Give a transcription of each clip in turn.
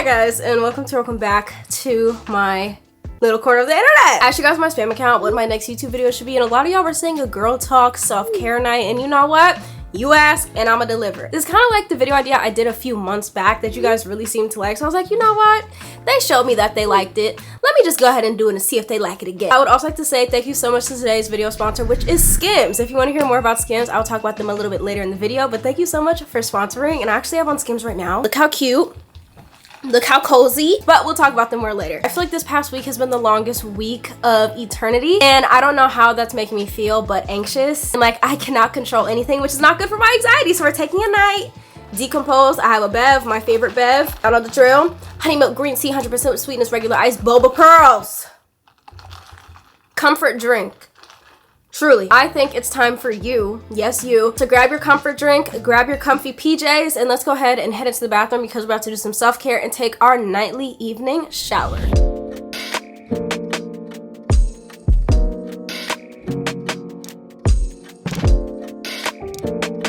Hi guys, and welcome back to my little corner of the internet. I actually got my spam account what my next YouTube video should be, and a lot of y'all were saying a girl talk self-care night, and you know what? You ask and I'ma deliver. It's kind of like the video idea I did a few months back that you guys really seemed to like, so I was like, you know what? They showed me that they liked it. Let me just go ahead and do it and see if they like it again. I would also like to say thank you so much to today's video sponsor, which is Skims. If you want to hear more about Skims, I'll talk about them a little bit later in the video, but thank you so much for sponsoring. And I actually have on Skims right now. Look how cute. Look how cozy, but we'll talk about them more later. I feel like this past week has been the longest week of eternity, and I don't know how that's making me feel, but anxious. And like, I cannot control anything, which is not good for my anxiety, so we're taking a night. Decompose. I have a bev, my favorite bev. I know the drill. Honey milk green tea, 100% sweetness, regular ice, boba pearls. Comfort drink. Truly, I think it's time for you, yes you, to grab your comfort drink, grab your comfy PJs, and let's go ahead and head into the bathroom because we're about to do some self-care and take our nightly evening shower.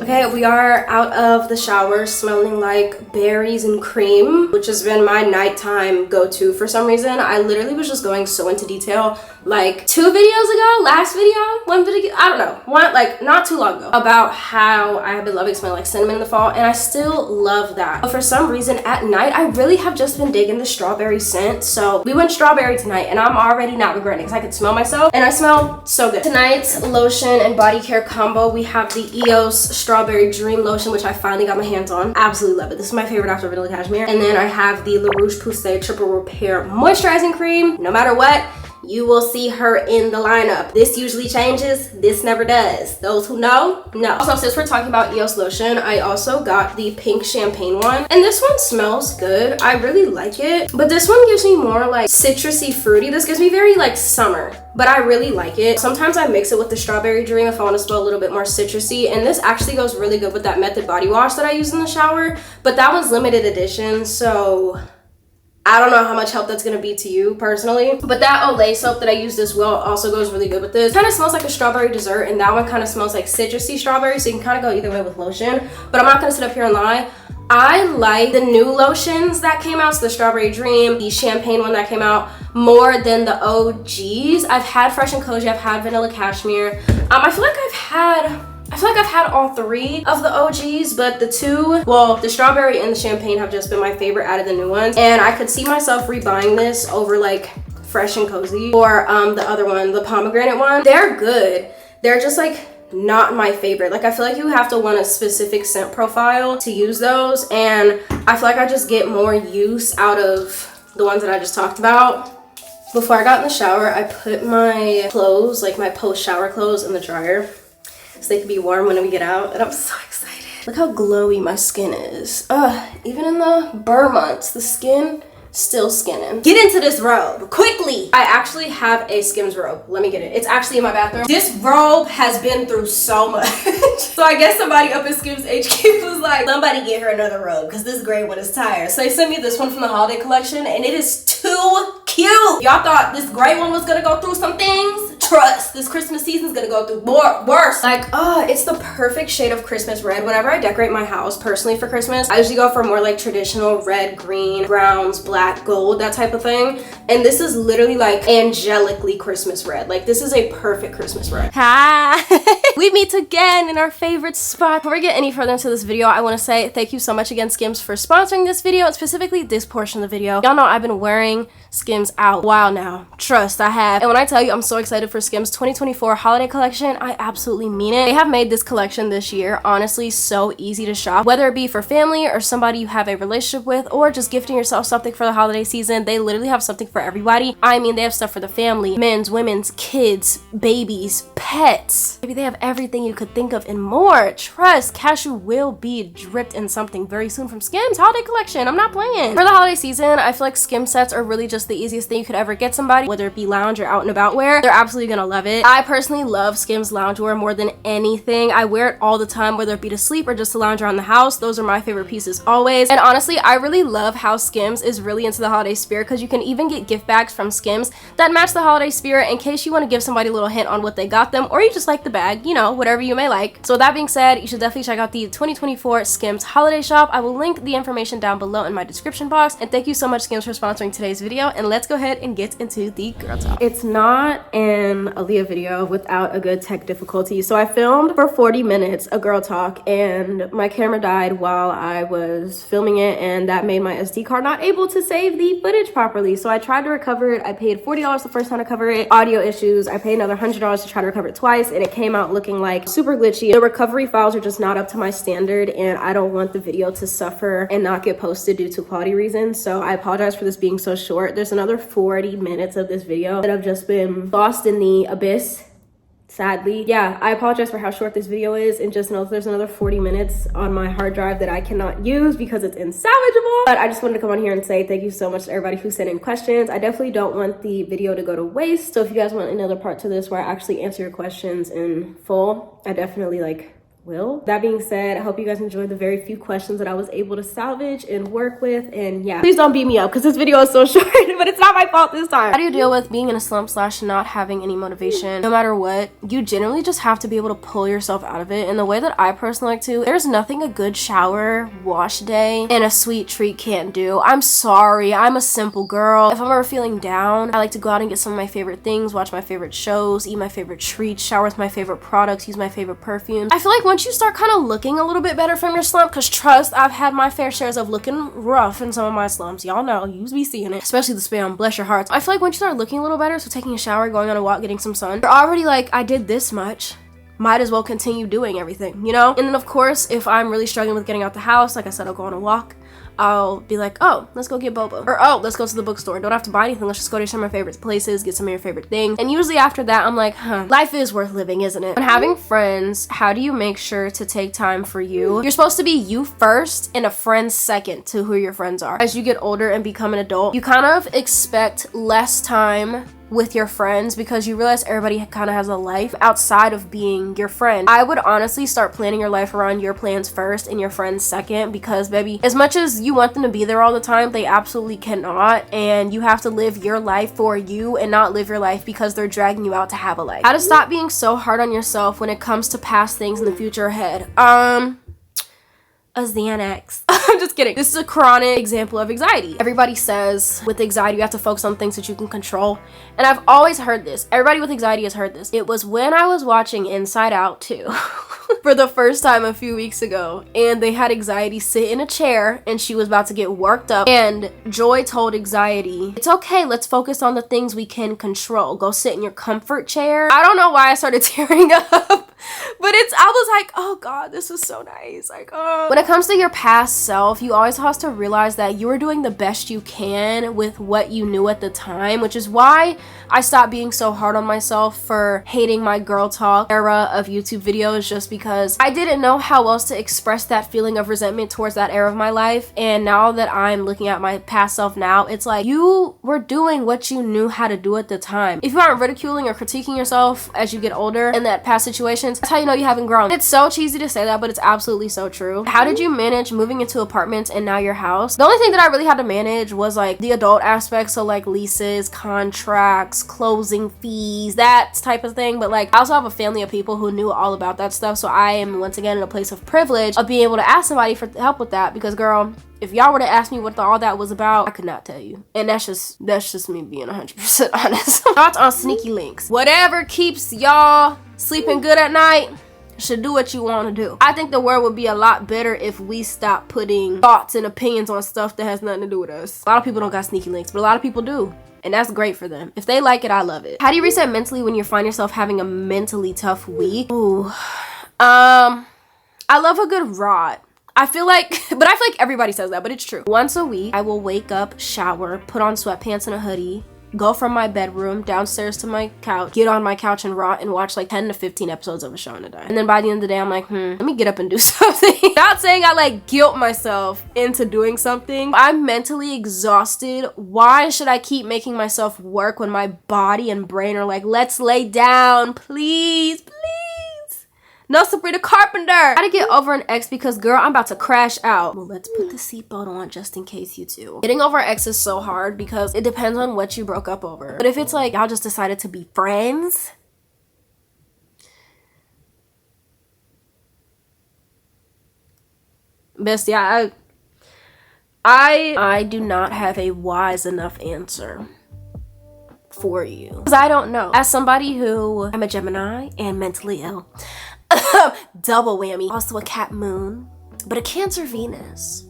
Okay, we are out of the shower smelling like berries and cream, which has been my nighttime go-to for some reason. I literally was just going so into detail like 2 videos ago, last video, one video, I don't know, one, like not too long ago, about how I have been loving smelling like cinnamon in the fall, and I still love that. But for some reason at night, I really have just been digging the strawberry scent. So we went strawberry tonight and I'm already not regretting because I could smell myself and I smell so good. Tonight's lotion and body care combo, we have the EOS Strawberry Dream Lotion, which I finally got my hands on. Absolutely love it. This is my favorite after Vanilla Cashmere. And then I have the La Roche-Posay Triple Repair Moisturizing Cream. No matter what, you will see her in the lineup. This usually changes, this never does. Those who know. Also, since we're talking about EOS lotion, I also got the pink champagne one, and this one smells good. I really like it, but this one gives me more like citrusy fruity. This gives me very like summer, but I really like it. Sometimes I mix it with the Strawberry Dream if I want to smell a little bit more citrusy, and this actually goes really good with that Method body wash that I use in the shower, but that one's limited edition, so I don't know how much help that's gonna be to you personally. But that Olay soap that I used as well also goes really good with this. Kind of smells like a strawberry dessert, and that one kind of smells like citrusy strawberry, so you can kind of go either way with lotion. But I'm not gonna sit up here and lie. I like the new lotions that came out, so the Strawberry Dream, the champagne one that came out, more than the OGs. I've had Fresh and Cozy, I've had Vanilla Cashmere. I feel like I've had all 3 of the OGs, but the 2, well, the strawberry and the champagne have just been my favorite out of the new ones. And I could see myself rebuying this over like Fresh and Cozy or the other one, the pomegranate one. They're good. They're just like not my favorite. Like I feel like you have to want a specific scent profile to use those, and I feel like I just get more use out of the ones that I just talked about. Before I got in the shower, I put my clothes, like my post-shower clothes, in the dryer so they can be warm when we get out, and I'm so excited. Look how glowy my skin is. Even in the burr months, the skin still skinning. Get into this robe quickly. I actually have a Skims robe. Let me get it. It's actually in my bathroom. This robe has been through so much. So I guess somebody up at Skims HQ was like, somebody get her another robe because this gray one is tired. So they sent me this one from the holiday collection, and it is too cute. Y'all thought this gray one was gonna go through some things? Trust, this Christmas season's gonna go through worse. Like, it's the perfect shade of Christmas red. Whenever I decorate my house personally for Christmas, I usually go for more like traditional red, green, browns, black, gold, that type of thing. And this is literally like angelically Christmas red. Like, this is a perfect Christmas red. Hi. We meet again in our favorite spot. Before we get any further into this video, I want to say thank you so much again, Skims, for sponsoring this video, and specifically this portion of the video. Y'all know I've been wearing Skims out a while now. Trust, I have. And when I tell you I'm so excited for Skims 2024 holiday collection, I absolutely mean it. They have made this collection this year honestly so easy to shop, whether it be for family or somebody you have a relationship with, or just gifting yourself something for the holiday season. They literally have something for everybody. I mean, they have stuff for the family, men's, women's, kids, babies, pets. Maybe they have everything you could think of and more. Trust, Cashew will be dripped in something very soon from Skims holiday collection. I'm not playing. For the holiday season, I feel like Skims sets are really just the easiest thing you could ever get somebody, whether it be lounge or out and about wear. They're absolutely gonna love it. I personally love Skims loungewear more than anything. I wear it all the time, whether it be to sleep or just to lounge around the house. Those are my favorite pieces always. And honestly, I really love how Skims is really into the holiday spirit, because you can even get gift bags from Skims that match the holiday spirit in case you want to give somebody a little hint on what they got them, or you just like the bag, you know, whatever you may like. So with that being said, you should definitely check out the 2024 Skims holiday shop. I will link the information down below in my description box. And thank you so much, Skims, for sponsoring today's video. And let's go ahead and get into the girl talk. It's not an aliyah video without a good tech difficulty. So I filmed for 40 minutes a girl talk, and my camera died while I was filming it, and that made my SD card not able to save the footage properly. So I tried to recover it. I paid $40 the first time to cover it. Audio issues. I paid another $100 to try to recover it twice, and it came out looking like super glitchy. The recovery files are just not up to my standard, and I don't want the video to suffer and not get posted due to quality reasons. So I apologize for this being so short. There's another 40 minutes of this video that I've just been lost in the abyss, sadly. Yeah, I apologize for how short this video is, and just know there's another 40 minutes on my hard drive that I cannot use because it's insalvageable. But I just wanted to come on here and say thank you so much to everybody who sent in questions. I definitely don't want the video to go to waste. So if you guys want another part to this where I actually answer your questions in full, I definitely will. That being said, I hope you guys enjoyed the very few questions that I was able to salvage and work with. And yeah, please don't beat me up because this video is so short, but it's not my fault this time. How do you deal with being in a slump / not having any motivation? No matter what, you generally just have to be able to pull yourself out of it. And the way that I personally like to, there's nothing a good shower, wash day, and a sweet treat can't do. I'm sorry, I'm a simple girl. If I'm ever feeling down, I like to go out and get some of my favorite things, watch my favorite shows, eat my favorite treats, shower with my favorite products, use my favorite perfumes. I feel like once you start kind of looking a little bit better from your slump, because trust, I've had my fair shares of looking rough in some of my slumps. Y'all know, you be seeing it, especially the spam, bless your hearts. I feel like once you start looking a little better, so taking a shower, going on a walk, getting some sun, you're already like, I did this much, might as well continue doing everything, you know? And then of course, if I'm really struggling with getting out the house, like I said, I'll go on a walk. I'll be like, oh, let's go get boba, or oh, let's go to the bookstore. Don't have to buy anything, let's just go to some of my favorite places, get some of your favorite things. And usually after that, I'm like, life is worth living, isn't it? When having friends, how do you make sure to take time for you? You're supposed to be you first and a friend second to who your friends are. As you get older and become an adult, you kind of expect less time with your friends because you realize everybody kind of has a life outside of being your friend. I would honestly start planning your life around your plans first and your friends second, because baby, as much as you want them to be there all the time, they absolutely cannot, and you have to live your life for you and not live your life because they're dragging you out to have a life. How to stop being so hard on yourself when it comes to past things in the future ahead? A Xanax. I'm just kidding. This is a chronic example of anxiety. Everybody says with anxiety, you have to focus on things that you can control. And I've always heard this. Everybody with anxiety has heard this. It was when I was watching Inside Out 2 for the first time a few weeks ago, and they had anxiety sit in a chair and she was about to get worked up, and Joy told anxiety, it's okay, let's focus on the things we can control. Go sit in your comfort chair. I don't know why I started tearing up. But I was like, oh God, this was so nice. Like, oh. When it comes to your past self, you always have to realize that you are doing the best you can with what you knew at the time, which is why I stopped being so hard on myself for hating my girl talk era of YouTube videos, just because I didn't know how else to express that feeling of resentment towards that era of my life. And now that I'm looking at my past self now, it's like, you were doing what you knew how to do at the time. If you aren't ridiculing or critiquing yourself as you get older in that past situations, that's how you know you haven't grown. It's so cheesy to say that, but it's absolutely so true. How did you manage moving into apartments and now your house? The only thing that I really had to manage was like the adult aspects, so like leases, contracts, closing fees, that type of thing. But like I also have a family of people who knew all about that stuff, so I am once again in a place of privilege of being able to ask somebody for help with that, because girl, if y'all were to ask me what all that was about, I could not tell you. And that's just me being 100% honest. Thoughts on sneaky links. Whatever keeps y'all sleeping good at night should do what you want to do. I think the world would be a lot better if we stop putting thoughts and opinions on stuff that has nothing to do with us. A lot of people don't got sneaky links, but a lot of people do. And that's great for them. If they like it, I love it. How do you reset mentally when you find yourself having a mentally tough week? Ooh. I love a good rot. I feel like everybody says that, but it's true. Once a week, I will wake up, shower, put on sweatpants and a hoodie, go from my bedroom downstairs to my couch, get on my couch and watch like 10 to 15 episodes of a show in a day. And then by the end of the day, I'm like, let me get up and do something. Not saying I like guilt myself into doing something. I'm mentally exhausted. Why should I keep making myself work when my body and brain are like, let's lay down, please, please. No, Sabrina Carpenter. I gotta get over an ex because, girl, I'm about to crash out. Well, let's put the seatbelt on just in case you do. Getting over an ex is so hard because it depends on what you broke up over. But if it's like y'all just decided to be friends, best, yeah, I do not have a wise enough answer for you because I don't know. As somebody who, I'm a Gemini and mentally ill. Double whammy. Also a Cat moon, but a Cancer Venus.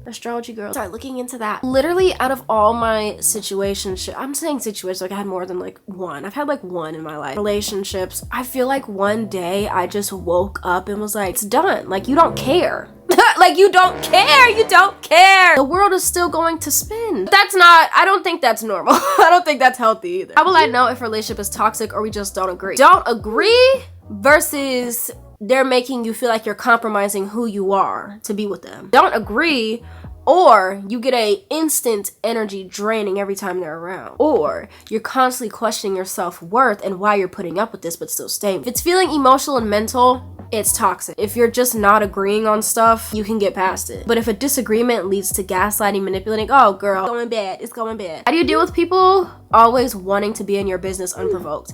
Astrology girl. Start looking into that. Literally, out of all my situations, I'm saying situations like I had more than like one. I've had like one in my life. Relationships. I feel like one day I just woke up and was like, it's done. Like, you don't care. Like, you don't care. You don't care. The world is still going to spin. That's not, I don't think that's normal. I don't think that's healthy either. How will I know if a relationship is toxic or we just don't agree? Don't agree versus they're making you feel like you're compromising who you are to be with them. Don't agree, or you get a instant energy draining every time they're around, or you're constantly questioning your self-worth and why you're putting up with this but still staying. If it's feeling emotional and mental, it's toxic. If you're just not agreeing on stuff, you can get past it. But if a disagreement leads to gaslighting, manipulating, oh girl, it's going bad, it's going bad. How do you deal with people always wanting to be in your business unprovoked?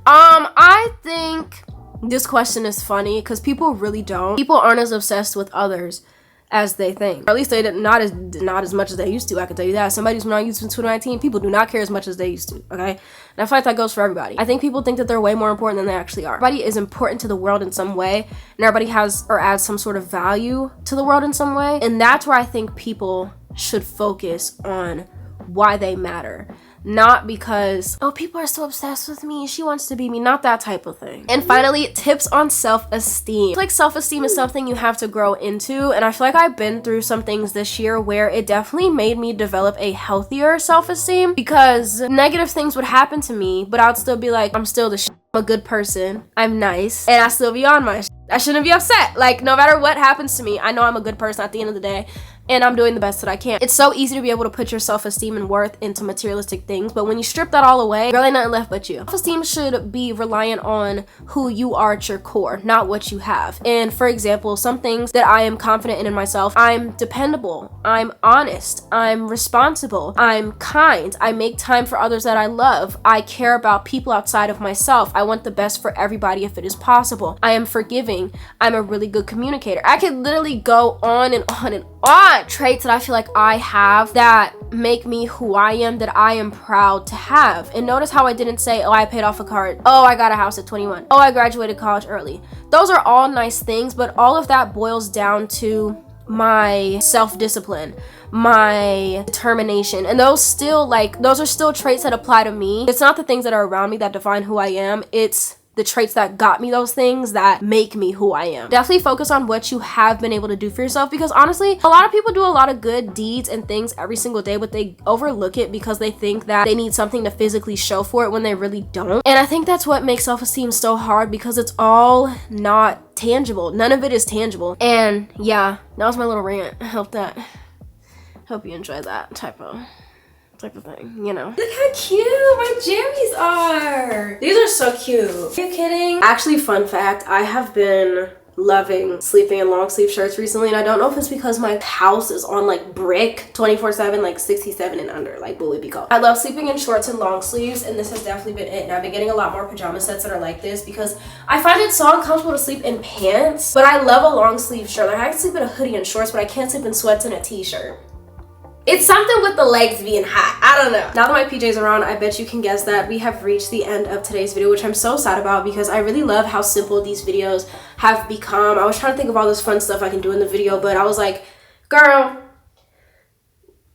I think this question is funny because people really don't. People aren't as obsessed with others as they think. Or at least they not as much as they used to. I can tell you that. Somebody who's not used to 2019, people do not care as much as they used to, okay? And I feel like that goes for everybody. I think people think that they're way more important than they actually are. Everybody is important to the world in some way, and everybody has or adds some sort of value to the world in some way. And that's where I think people should focus on why they matter. Not because, oh, people are so obsessed with me, she wants to be me, not that type of thing. And finally, tips on self-esteem. I feel like self-esteem is something you have to grow into, and I feel like I've been through some things this year where it definitely made me develop a healthier self-esteem because negative things would happen to me, but I'd still be like, I'm still the shit. I'm a good person, I'm nice, and I still be on my shit. I shouldn't be upset. Like, no matter what happens to me, I know I'm a good person at the end of the day, and I'm doing the best that I can. It's so easy to be able to put your self-esteem and worth into materialistic things, but when you strip that all away, really nothing left but you. Self-esteem should be reliant on who you are at your core, not what you have. And for example, some things that I am confident in myself, I'm dependable, I'm honest, I'm responsible, I'm kind, I make time for others that I love, I care about people outside of myself, I want the best for everybody if it is possible, I am forgiving, I'm a really good communicator. I could literally go on and on and on. Traits that I feel like I have that make me who I am, that I am proud to have. And notice how I didn't say, oh, I paid off a card, oh, I got a house at 21, oh, I graduated college early. Those are all nice things, but all of that boils down to my self-discipline, my determination, and those are still traits that apply to me. It's not the things that are around me that define who I am, it's the traits that got me those things that make me who I am. Definitely focus on what you have been able to do for yourself, because honestly, a lot of people do a lot of good deeds and things every single day, but they overlook it because they think that they need something to physically show for it when they really don't. And I think that's what makes self-esteem so hard, because it's all not tangible. None of it is tangible. And yeah, that was my little rant. I hope you enjoyed that type of thing, you know. Look how cute my jammies are. These are so cute. Are you kidding? Actually, fun fact, I have been loving sleeping in long sleeve shirts recently, and I don't know if it's because my house is on like brick 24/7, like 67 and under, like what would be called. I love sleeping in shorts and long sleeves, and this has definitely been it. And I've been getting a lot more pajama sets that are like this because I find it so uncomfortable to sleep in pants, but I love a long sleeve shirt. Like I can sleep in a hoodie and shorts, but I can't sleep in sweats and a t-shirt. It's something with the legs being hot. I don't know. Now that my PJs are on, I bet you can guess that we have reached the end of today's video, which I'm so sad about because I really love how simple these videos have become. I was trying to think of all this fun stuff I can do in the video, but I was like, girl,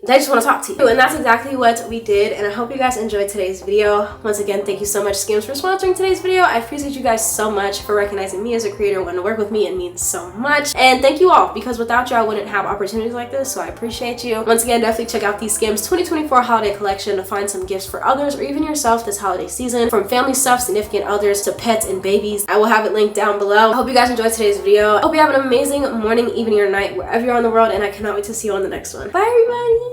they just want to talk to you. And that's exactly what we did, and I hope you guys enjoyed today's video. Once again, thank you so much, Skims, for sponsoring today's video. I appreciate you guys so much for recognizing me as a creator, wanting to work with me. It means so much. And thank you all, because without you I wouldn't have opportunities like this, so I appreciate you. Once again, definitely check out the Skims 2024 holiday collection to find some gifts for others or even yourself this holiday season, from family stuff, significant others, to pets and babies. I will have it linked down below. I hope you guys enjoyed today's video. I hope you have an amazing morning, evening, or night wherever you're in the world, and I cannot wait to see you on the next one. Bye everybody.